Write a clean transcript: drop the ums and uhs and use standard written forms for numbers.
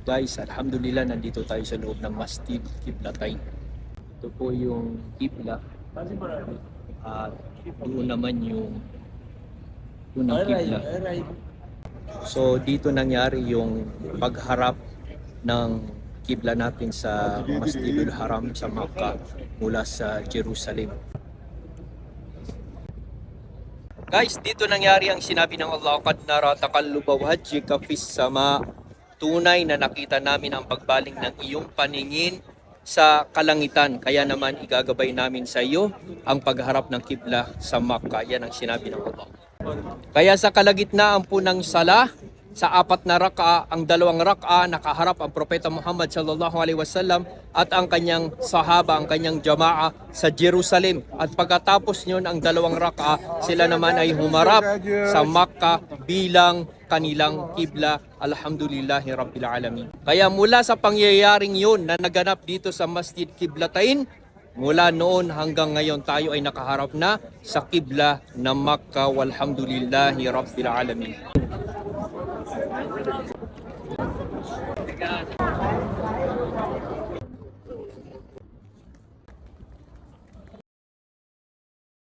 Guys, alhamdulillah nandito tayo sa loob ng Masjid Qiblatain. Ito po yung Qibla at doon naman yung unang Qibla. So dito nangyari yung pagharap ng Qibla natin sa Masjidul Haram sa Makkah mula sa Jerusalem. Guys, dito nangyari ang sinabi ng Allah, "Qad nara taqalluba wajhika fis sama." Tunay na nakita namin ang pagbaling ng iyong paningin sa kalangitan. Kaya naman igagabay namin sa iyo ang pagharap ng kibla sa Makkah. Yan ang sinabi ng Allah. Kaya sa kalagitnaan po ng sala, sa 4 na raka, ang 2 raka, nakaharap ang Propeta Muhammad sallallahu alaihi wasallam at ang kanyang sahaba, ang kanyang jamaa sa Jerusalem. At pagkatapos nyon, ang 2 raka, sila naman ay humarap sa Makkah bilang kanilang kibla. Alhamdulillahi Rabbil Alamin. Kaya mula sa pangyayaring yun na naganap dito sa Masjid Qiblatain, mula noon hanggang ngayon tayo ay nakaharap na sa kibla ng Makkah. Walhamdulillahi Rabbil Alamin.